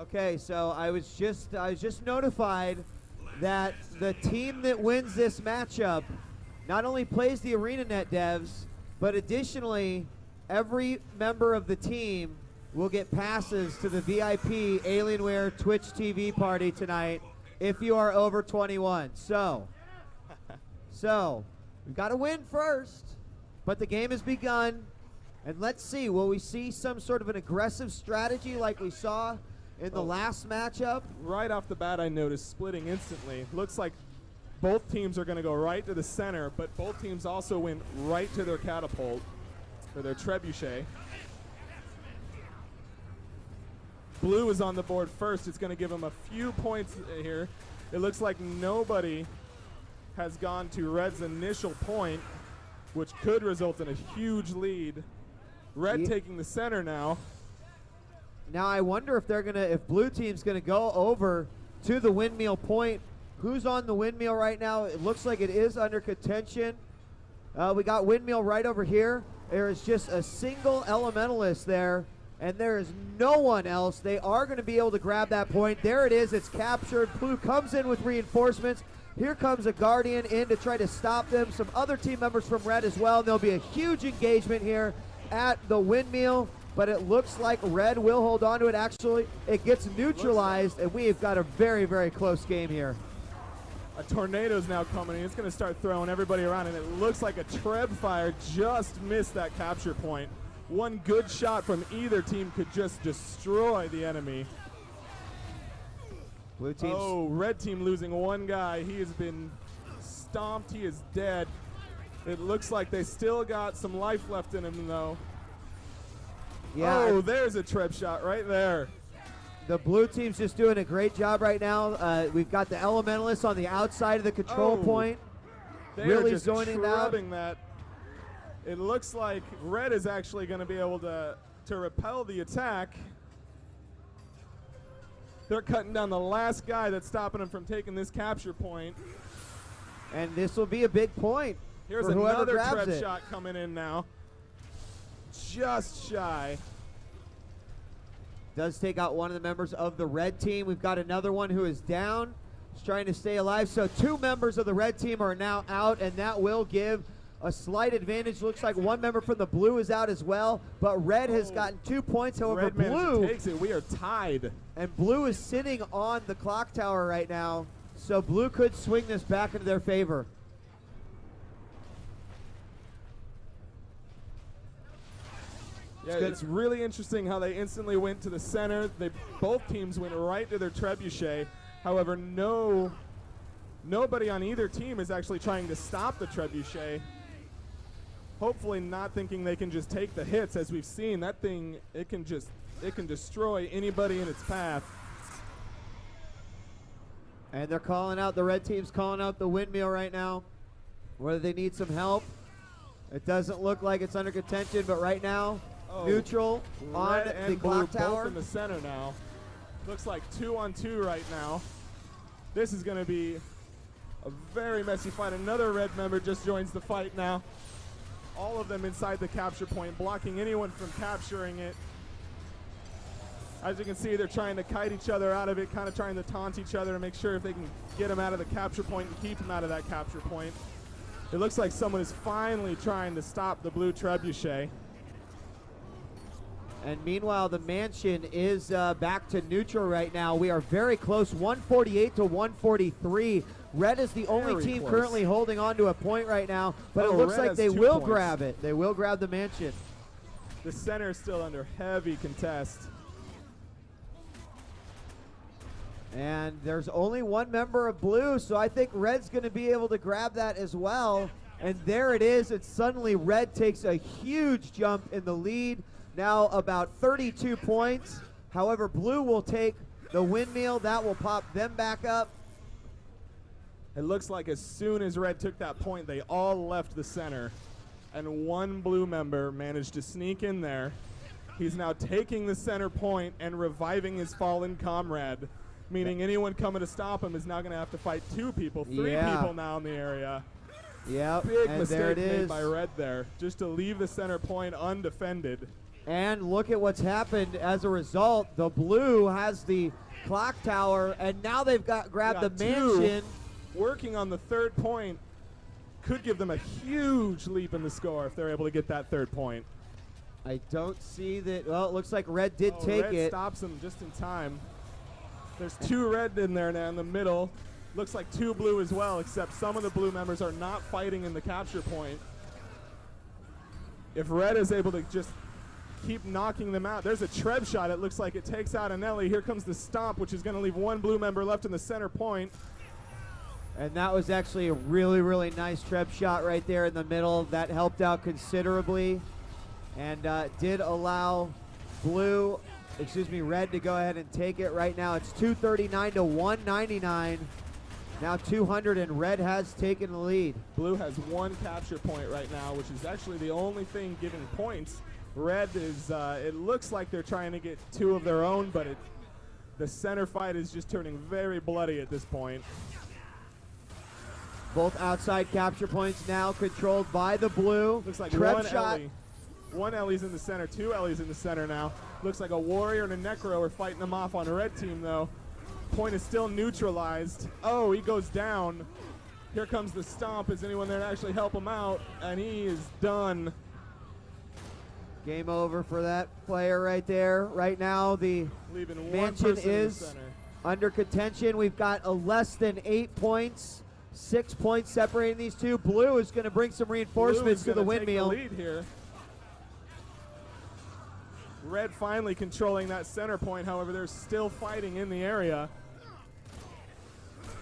Okay, so I was just notified that the team that wins this matchup not only plays the ArenaNet devs, but additionally, every member of the team will get passes to the VIP Alienware Twitch TV party tonight if you are over 21. So we've got to win first, but the game has begun, and let's see, will we see some sort of an aggressive strategy like we saw in the last matchup? Right off the bat, I noticed splitting instantly. Looks like both teams are going to go right to the center, but both teams also went right to their catapult, or their trebuchet. Blue is on the board first. It's going to give them a few points here. It looks like nobody has gone to Red's initial point, which could result in a huge lead. Red taking the center now. Now I wonder if if blue team's gonna go over to the windmill point. Who's on the windmill right now? It looks like it is under contention. We got windmill right over here. There is just a single elementalist there, and there is no one else. They are going to be able to grab that point. There it is. It's captured. Blue comes in with reinforcements. Here comes a Guardian in to try to stop them. Some other team members from Red as well. There'll be a huge engagement here at the windmill, but it looks like Red will hold on to it. Actually, it gets neutralized, and we've got a very, very close game here. A tornado's now coming in. It's going to start throwing everybody around, and it looks like a Treb fire just missed that capture point. One good shot from either team could just destroy the enemy. Blue team. Oh, red team losing one guy. He has been stomped. He is dead. It looks like they still got some life left in him, though. Yeah. Oh, there's a Treb shot right there. The blue team's just doing a great job right now. We've got the elementalists on the outside of the control point. Really just joining that. It looks like red is actually going to be able to repel the attack. They're cutting down the last guy that's stopping them from taking this capture point. And this will be a big point. Here's another Treb shot coming in now. Just shy. Does take out one of the members of the red team. We've got another one who is down. He's trying to stay alive. So two members of the red team are now out, and that will give a slight advantage. Looks like one member from the blue is out as well, but red has gotten 2 points. However, red blue takes it. We are tied. And blue is sitting on the clock tower right now, so blue could swing this back into their favor. Yeah, it's really interesting how they instantly went to the center. Both teams went right to their trebuchet. However, nobody on either team is actually trying to stop the trebuchet. Hopefully not thinking they can just take the hits. As we've seen, that thing, it can destroy anybody in its path. And they're calling out, the red team's calling out the windmill right now, whether they need some help. It doesn't look like it's under contention, but right now, neutral on the clock tower. Both in the center now. Looks like 2-on-2 right now. This is going to be a very messy fight. Another red member just joins the fight now. All of them inside the capture point, blocking anyone from capturing it. As you can see, they're trying to kite each other out of it, kind of trying to taunt each other to make sure if they can get them out of the capture point and keep them out of that capture point. It looks like someone is finally trying to stop the blue trebuchet. And meanwhile, the mansion is back to neutral right now. We are very close, 148 to 143. Red is the only team currently holding on to a point right now, but it looks like they will grab it. They will grab the mansion. The center is still under heavy contest. And there's only one member of blue, so I think red's going to be able to grab that as well. And there it is. It's suddenly red takes a huge jump in the lead. Now about 32 points. However, blue will take the windmill. That will pop them back up. It looks like as soon as red took that point, they all left the center. And one blue member managed to sneak in there. He's now taking the center point and reviving his fallen comrade. Meaning anyone coming to stop him is now going to have to fight two people, three people now in the area. Yep, Big mistake made by red there, just to leave the center point undefended. And look at what's happened as a result. The blue has the clock tower, and now they've grabbed the mansion. Working on the third point could give them a huge leap in the score if they're able to get that third point. I don't see that. Well, it looks like red did take red it. Stops them just in time. There's 2 red in there now in the middle. Looks like 2 blue as well, except some of the blue members are not fighting in the capture point. If red is able to just keep knocking them out. There's a Treb shot. It looks like it takes out an Ellie. Here comes the stomp, which is going to leave 1 blue member left in the center point. And that was actually a really, really nice Treb shot right there in the middle. That helped out considerably and did allow red to go ahead and take it. Right now it's 239 to 199. Now 200, and red has taken the lead. Blue has 1 capture point right now, which is actually the only thing giving points. Red is, it looks like they're trying to get 2 of their own, but the center fight is just turning very bloody at this point. Both outside capture points now controlled by the blue. Looks like Treb one shot. Ellie. 1 Ellie's in the center, 2 Ellie's in the center now. Looks like a warrior and a necro are fighting them off on the red team though. Point is still neutralized. Oh, he goes down. Here comes the stomp. Is anyone there to actually help him out? And he is done. Game over for that player right there. Right now the Leaving mansion is under contention. We've got a less than 8 points. 6 points separating these two. Blue is going to bring some reinforcements to the windmill. Take the lead here. Red finally controlling that center point. However, they're still fighting in the area.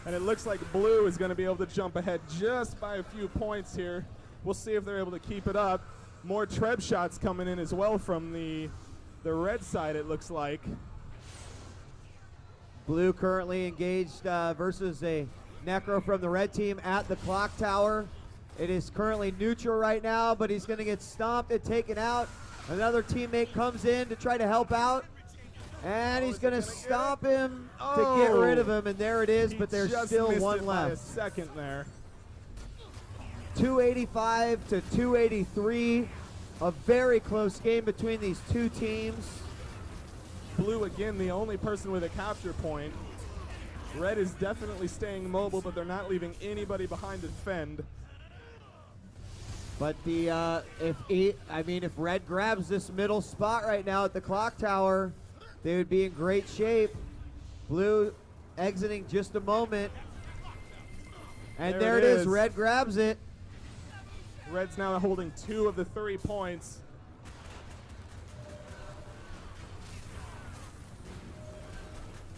And it looks like blue is going to be able to jump ahead just by a few points here. We'll see if they're able to keep it up. More Treb shots coming in as well from the red side, it looks like. Blue currently engaged versus a Necro from the red team at the clock tower. It is currently neutral right now, but he's going to get stomped and taken out. Another teammate comes in to try to help out, and he's going to stomp him to get rid of him, and there it is, but there's still 1 left. By a second there. 285 to 283. A very close game between these two teams. Blue again, the only person with a capture point. Red is definitely staying mobile, but they're not leaving anybody behind to defend. But if red grabs this middle spot right now at the clock tower, they would be in great shape. Blue exiting just a moment. And there it is. Red grabs it. Red's now holding 2 of the 3 points.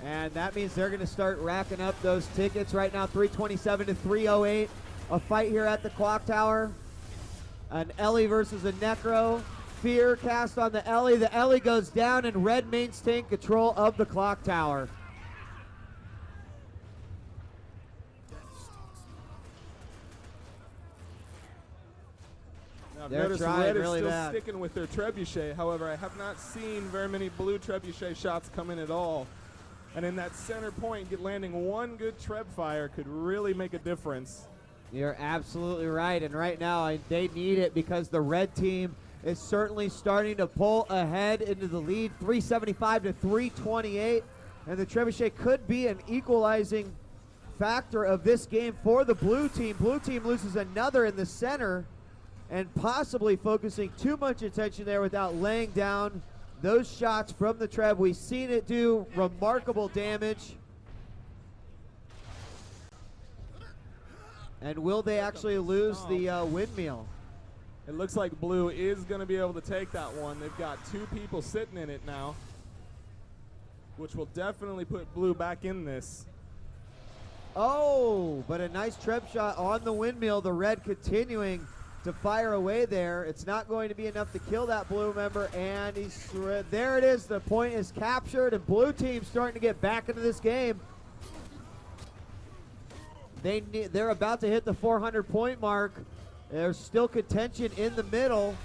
And that means they're going to start racking up those tickets right now. 327 to 308. A fight here at the clock tower. An Ellie versus a Necro. Fear cast on the Ellie. The Ellie goes down, and red maintain control of the clock tower. Now, They're notice trying red really is still bad. sticking with their trebuchet. However, I have not seen very many blue trebuchet shots come in at all. And in that center point, landing 1 good treb fire could really make a difference. You're absolutely right, and right now they need it because the red team is certainly starting to pull ahead into the lead, 375 to 328, and the trebuchet could be an equalizing factor of this game for the blue team. Blue team loses another in the center and possibly focusing too much attention there without laying down those shots from the Treb. We've seen it do remarkable damage. And will they actually lose the windmill? It looks like blue is going to be able to take that one. They've got 2 people sitting in it now, which will definitely put blue back in this. Oh, but a nice Treb shot on the windmill. The red continuing to fire away there. It's not going to be enough to kill that blue member, and there it is. The point is captured, and blue team starting to get back into this game. They're about to hit the 400-point mark. There's still contention in the middle.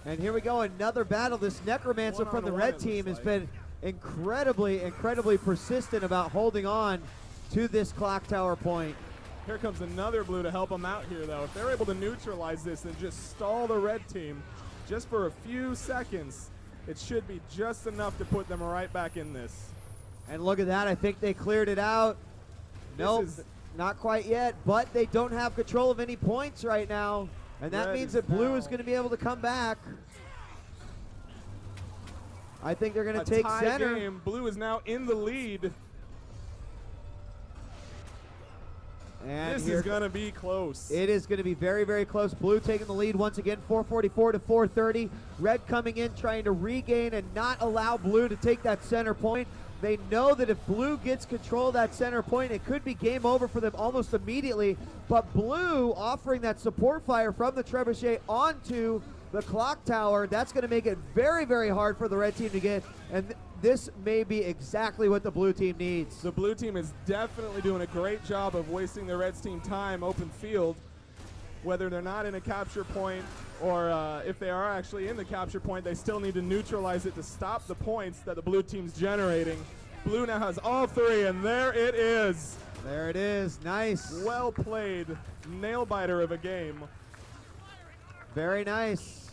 And here we go, another battle. This Necromancer from the red team has been incredibly persistent about holding on to this clock tower point. Here comes another blue to help them out here, though. If they're able to neutralize this and just stall the red team, just for a few seconds, it should be just enough to put them right back in this. And look at that. I think they cleared it out. Nope, not quite yet, but they don't have control of any points right now. And that means that blue is going to be able to come back. I think they're going to take center. Game. Blue is now in the lead. And this is going to be close. It is going to be very, very close. Blue taking the lead once again, 444 to 430. Red coming in, trying to regain and not allow blue to take that center point. They know that if blue gets control of that center point, it could be game over for them almost immediately. But blue offering that support fire from the trebuchet onto the clock tower, that's going to make it very, very hard for the red team to get. And this may be exactly what the blue team needs. The blue team is definitely doing a great job of wasting the red team time open field, whether they're not in a capture point or if they are actually in the capture point, they still need to neutralize it to stop the points that the blue team's generating. Blue now has all three, and there it is. There it is. Nice. Well played. Nail-biter of a game. Very nice.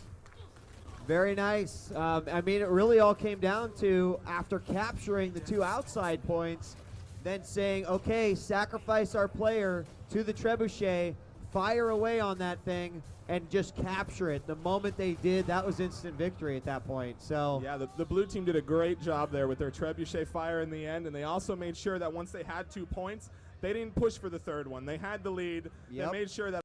Very nice. I mean, it really all came down to, after capturing the two outside points, then saying, okay, sacrifice our player to the trebuchet, fire away on that thing, and just capture it. The moment they did, that was instant victory at that point. So yeah, the blue team did a great job there with their trebuchet fire in the end, and they also made sure that once they had 2 points, they didn't push for the third one. They had the lead. Yep. They made sure that